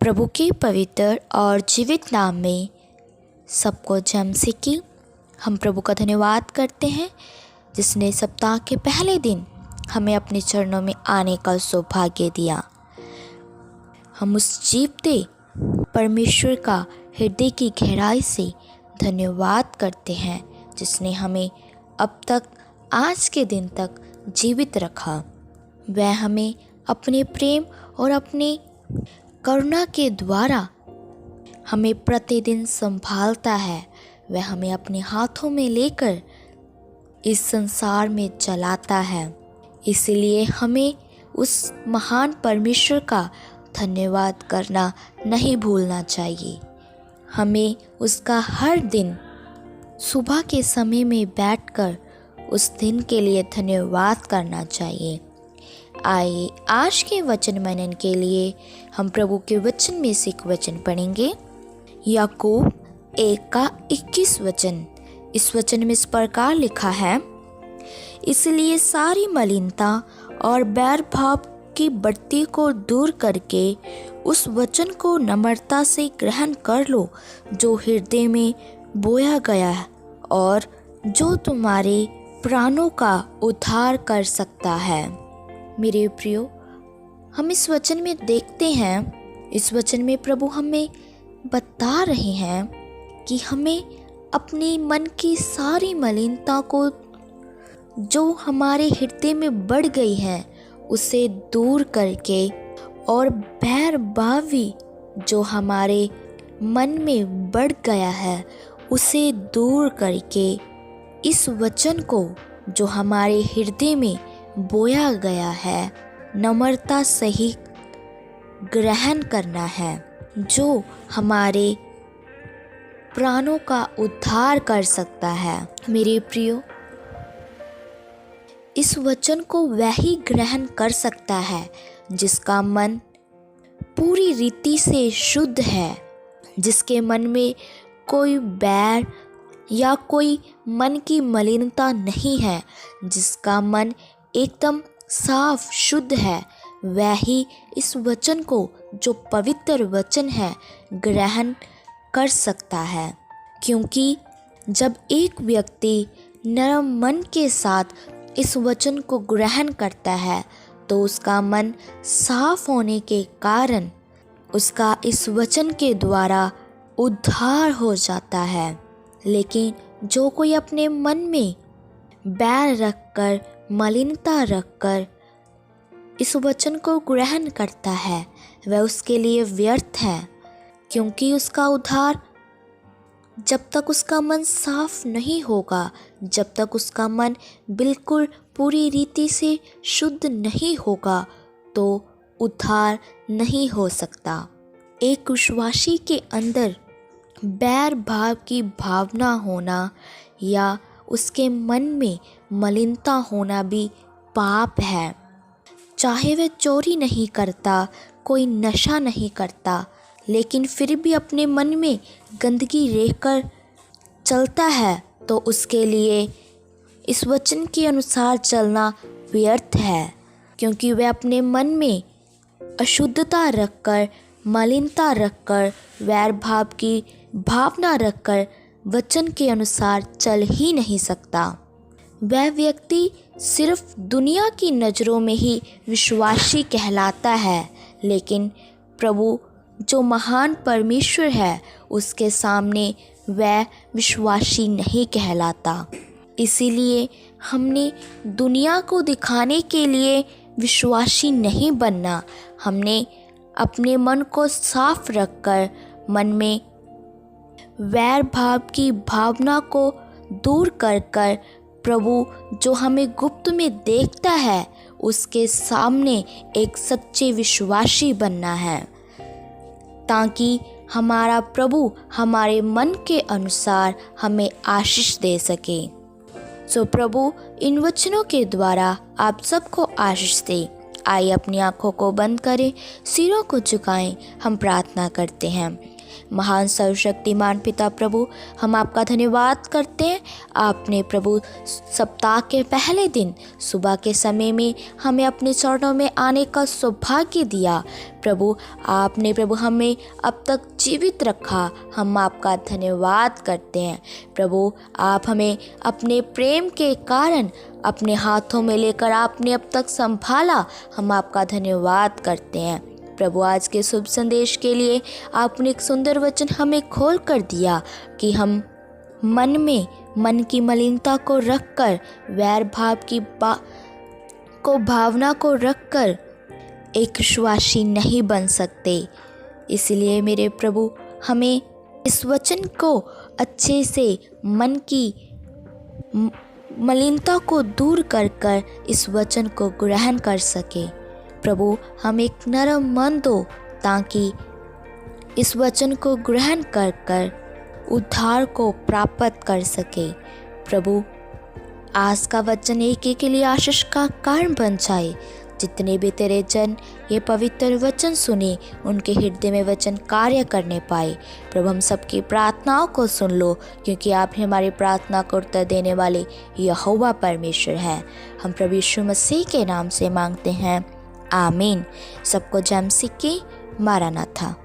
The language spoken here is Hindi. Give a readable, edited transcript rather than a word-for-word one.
प्रभु के पवित्र और जीवित नाम में सबको जय मसीह की। हम प्रभु का धन्यवाद करते हैं जिसने सप्ताह के पहले दिन हमें अपने चरणों में आने का सौभाग्य दिया। हम उस जीवते परमेश्वर का हृदय की गहराई से धन्यवाद करते हैं जिसने हमें अब तक आज के दिन तक जीवित रखा। वह हमें अपने प्रेम और अपने करुणा के द्वारा हमें प्रतिदिन संभालता है। वह हमें अपने हाथों में लेकर इस संसार में चलाता है। इसलिए हमें उस महान परमेश्वर का धन्यवाद करना नहीं भूलना चाहिए। हमें उसका हर दिन सुबह के समय में बैठकर उस दिन के लिए धन्यवाद करना चाहिए। आइए आज के वचन मनन के लिए हम प्रभु के वचन में से एक वचन पढ़ेंगे। याकूब 1:21 वचन। इस वचन में इस प्रकार लिखा है, इसलिए सारी मलिनता और बैर भाव की बढ़ती को दूर करके उस वचन को नम्रता से ग्रहण कर लो जो हृदय में बोया गया है और जो तुम्हारे प्राणों का उद्धार कर सकता है। मेरे प्रियो, हम इस वचन में देखते हैं, इस वचन में प्रभु हमें बता रहे हैं कि हमें अपने मन की सारी मलिनता को जो हमारे हृदय में बढ़ गई है उसे दूर करके और बैर भावी जो हमारे मन में बढ़ गया है उसे दूर करके इस वचन को जो हमारे हृदय में बोया गया है नम्रता सही ग्रहण करना है, जो हमारे प्राणों का उद्धार कर सकता है। मेरे प्रियो, इस वचन को वही ग्रहण कर सकता है जिसका मन पूरी रीति से शुद्ध है, जिसके मन में कोई बैर या कोई मन की मलिनता नहीं है, जिसका मन एकदम साफ शुद्ध है। वही इस वचन को जो पवित्र वचन है ग्रहण कर सकता है, क्योंकि जब एक व्यक्ति नरम मन के साथ इस वचन को ग्रहण करता है तो उसका मन साफ होने के कारण उसका इस वचन के द्वारा उद्धार हो जाता है। लेकिन जो कोई अपने मन में बैर रखकर मलिनता रखकर इस वचन को ग्रहण करता है वह उसके लिए व्यर्थ है, क्योंकि उसका उद्धार जब तक उसका मन साफ नहीं होगा, जब तक उसका मन बिल्कुल पूरी रीति से शुद्ध नहीं होगा तो उद्धार नहीं हो सकता। एक विश्वासी के अंदर बैर भाव की भावना होना या उसके मन में मलिनता होना भी पाप है। चाहे वह चोरी नहीं करता, कोई नशा नहीं करता, लेकिन फिर भी अपने मन में गंदगी रहकर चलता है तो उसके लिए इस वचन के अनुसार चलना व्यर्थ है, क्योंकि वह अपने मन में अशुद्धता रखकर, मलिनता रखकर, वैर भाव की भावना रखकर वचन के अनुसार चल ही नहीं सकता। वह व्यक्ति सिर्फ दुनिया की नज़रों में ही विश्वासी कहलाता है, लेकिन प्रभु जो महान परमेश्वर है उसके सामने वह विश्वासी नहीं कहलाता। इसीलिए हमने दुनिया को दिखाने के लिए विश्वासी नहीं बनना। हमने अपने मन को साफ रखकर मन में वैर भाव की भावना को दूर कर कर प्रभु जो हमें गुप्त में देखता है उसके सामने एक सच्चे विश्वासी बनना है, ताकि हमारा प्रभु हमारे मन के अनुसार हमें आशीष दे सके। सो प्रभु इन वचनों के द्वारा आप सबको आशीष दे। आइए अपनी आंखों को बंद करें, सिरों को झुकाएं, हम प्रार्थना करते हैं। महान सर्वशक्तिमान पिता प्रभु, हम आपका धन्यवाद करते हैं। आपने प्रभु सप्ताह के पहले दिन सुबह के समय में हमें अपने चरणों में आने का सौभाग्य दिया। प्रभु आपने प्रभु हमें अब तक जीवित रखा, हम आपका धन्यवाद करते हैं। प्रभु आप हमें अपने प्रेम के कारण अपने हाथों में लेकर आपने अब तक संभाला, हम आपका धन्यवाद करते हैं। प्रभु आज के शुभ संदेश के लिए आपने एक सुंदर वचन हमें खोल कर दिया कि हम मन की मलिनता को रखकर, वैर भाव की भावना को रखकर एक विश्वासी नहीं बन सकते। इसलिए मेरे प्रभु हमें इस वचन को अच्छे से मन की मलिनता को दूर कर कर इस वचन को ग्रहण कर सके। प्रभु हम एक नरम मन दो ताकि इस वचन को ग्रहण कर कर उद्धार को प्राप्त कर सके। प्रभु आज का वचन एक के लिए आशीष का कारण बन जाए। जितने भी तेरे जन ये पवित्र वचन सुने उनके हृदय में वचन कार्य करने पाए। प्रभु हम सबकी प्रार्थनाओं को सुन लो, क्योंकि आप ही हमारी प्रार्थना को उत्तर देने वाले यहोवा परमेश्वर हैं। हम प्रभु यीशु मसीह के नाम से मांगते हैं, आमीन। सबको जय मसीह की। मारानाथा।